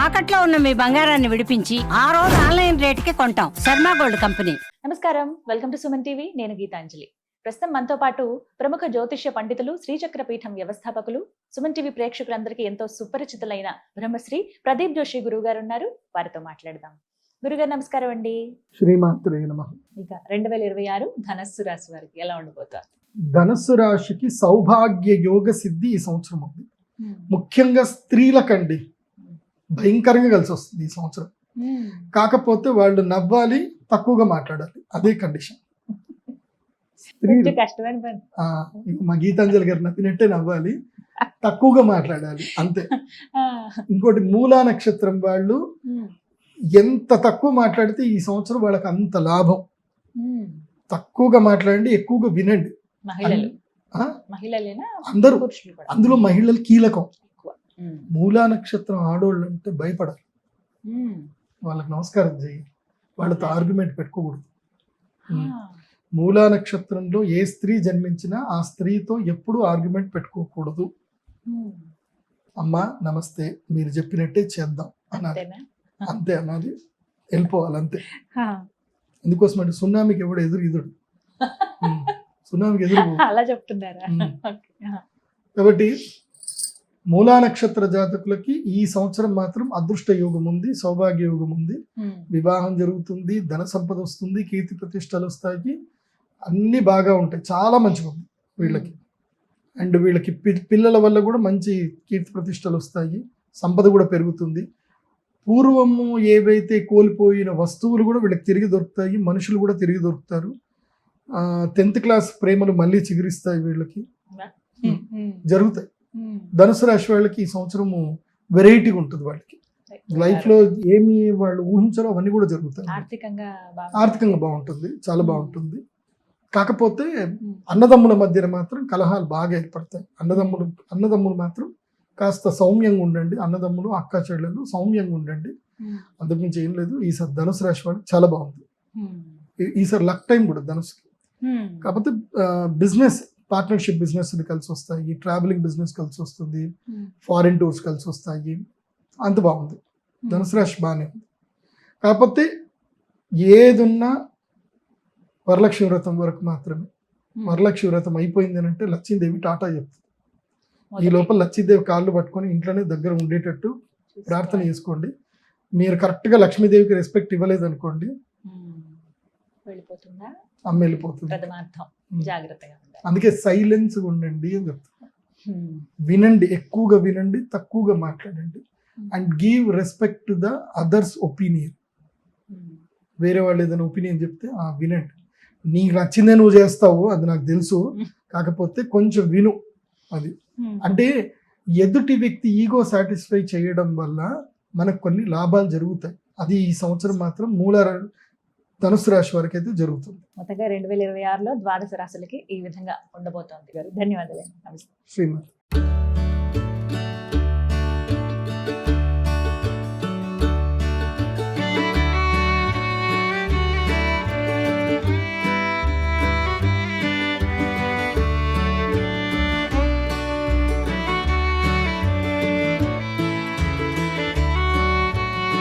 తాకట్లో ఉన్న మీ బంగారాన్ని విడిపించి ఆ రోజు ఆన్లైన్ రేటుకి కొంటాం. Sharma gold company. నమస్కారం, వెల్కమ్ టు సుమన్ టీవీ. నేను గీతాంజలి. ప్రస్తుతం మనతో పాటు ప్రముఖ జ్యోతిష్య పండితులు, శ్రీచక్ర పీఠం వ్యవస్థాపకులు, సుమన్ టీవీ ప్రేక్షకులందరికీ ఎంతో సుపరిచితులైన బ్రహ్మశ్రీ ప్రదీప్ జోషి గురువు గారు ఉన్నారు. వారితో మాట్లాడదాం. గురుగారు నమస్కారం అండి. శ్రీమాత్రే నమః. ఇక 2026 ధనస్సు రాశి వారికి ఎలా ఉండబోతారు? ధనస్సు రాశికి సౌభాగ్య యోగ సిద్ధి ఈ సంవత్సరం ఉంది. ముఖ్యంగా స్త్రీలకండి భయంకరంగా కలిసి వస్తుంది ఈ సంవత్సరం. కాకపోతే వాళ్ళు నవ్వాలి, తక్కువగా మాట్లాడాలి, అదే కండిషన్. స్త్రీలు కష్టమైన పని. మా గీతాంజలి గారు నవ్వినట్టే నవ్వాలి, తక్కువగా మాట్లాడాలి, అంతే. ఇంకోటి మూలా నక్షత్రం వాళ్ళు ఎంత తక్కువ మాట్లాడితే ఈ సంవత్సరం వాళ్ళకి అంత లాభం. తక్కువగా మాట్లాడండి, ఎక్కువగా వినండి. అందరూ, అందులో మహిళలు కీలకం. మూలా నక్షత్రం ఆడోళ్ళు అంటే భయపడాలి, వాళ్ళకి నమస్కారం చేయి, వాళ్ళతో ఆర్గ్యుమెంట్ పెట్టుకోకూడదు. మూలా నక్షత్రంలో ఏ స్త్రీ జన్మించినా ఆ స్త్రీతో ఎప్పుడూ ఆర్గ్యుమెంట్ పెట్టుకోకూడదు. అమ్మా నమస్తే, మీరు చెప్పినట్టే చేద్దాం అనాలి, అంతే అనాలి, వెళ్ళిపోవాలి, అంతే. అందుకోసం అంటే సున్నామికి ఎవడు ఎదురు సున్నామికి ఎదురు అలా చెప్తున్నారా? కాబట్టి మూలా నక్షత్ర జాతకులకి ఈ సంవత్సరం మాత్రం అదృష్ట యోగం ఉంది, సౌభాగ్య యోగం ఉంది. వివాహం జరుగుతుంది, ధన సంపద వస్తుంది, కీర్తి ప్రతిష్టలు వస్తాయి, అన్ని బాగా ఉంటాయి. చాలా మంచిగా ఉంది వీళ్ళకి. అండ్ వీళ్ళకి పిల్లల వల్ల కూడా మంచి కీర్తి ప్రతిష్టలు వస్తాయి, సంపద కూడా పెరుగుతుంది. పూర్వము ఏవైతే కోల్పోయిన వస్తువులు కూడా వీళ్ళకి తిరిగి దొరుకుతాయి, మనుషులు కూడా తిరిగి దొరుకుతారు. 10th క్లాస్ ప్రేమలు మళ్ళీ చిగురిస్తాయి, వీళ్ళకి జరుగుతాయి. ధనుసు రాశి వాళ్ళకి ఈ సంవత్సరము వెరైటీగా ఉంటుంది. వాళ్ళకి లైఫ్ లో ఏమి వాళ్ళు ఊహించారో అవన్నీ కూడా జరుగుతాయి. ఆర్థికంగా బాగుంటుంది, చాలా బాగుంటుంది. కాకపోతే అన్నదమ్ముల మధ్య మాత్రం కలహాలు బాగా ఏర్పడతాయి. అన్నదమ్ములు మాత్రం కాస్త సౌమ్యంగా ఉండండి. అన్నదమ్ములు, అక్క చెల్లెలు సౌమ్యంగా ఉండండి, అంతకుమించి ఏం లేదు. ఈసారి ధనుసు రాశి వాళ్ళకి చాలా బాగుంది. ఈసారి లక్ టైం కూడా ధనుసుకి. కాకపోతే బిజినెస్ పార్ట్నర్షిప్ బిజినెస్ కలిసి వస్తాయి, ట్రావెలింగ్ బిజినెస్ కలిసి వస్తుంది, ఫారిన్ టూర్స్ కలిసి వస్తాయి, అంత బాగుంది. ధనుసు రాశి బాగానే ఉంది. కాకపోతే ఏదున్నా వరలక్ష్మి వ్రతం వరకు మాత్రమే. వరలక్ష్మి వ్రతం అయిపోయింది అని అంటే లక్ష్మీదేవి టాటా చెప్తుంది. ఈ లోపల లక్ష్మీదేవి కాళ్ళు పట్టుకొని ఇంట్లోనే దగ్గర ఉండేటట్టు ప్రార్థన చేసుకోండి. మీరు కరెక్ట్గా లక్ష్మీదేవికి రెస్పెక్ట్ ఇవ్వలేదు అనుకోండి, అమ్మ వెళ్ళిపోతుంది. అందుకే సైలెన్స్ ఉండండి అని చెప్తాను. వినండి, ఎక్కువగా వినండి, తక్కువగా మాట్లాడండి. And give respect to the others opinion. వేరే వాళ్ళు ఏదైనా ఒపీనియన్ చెప్తే వినండి. నీకు నచ్చిందే నువ్వు చేస్తావు, అది నాకు తెలుసు, కాకపోతే కొంచెం విను. అది అంటే ఎదుటి వ్యక్తి ఈగో సాటిస్ఫై చేయడం వల్ల మనకు కొన్ని లాభాలు జరుగుతాయి. అది ఈ సంవత్సరం మాత్రం ధనుసు రాశి వరకు అయితే జరుగుతుంది. మొత్తంగా 2026లో ద్వాదశ రాశులకి ఈ విధంగా ఉండబోతోంది. ధన్యవాదాలు. శ్రీమతి.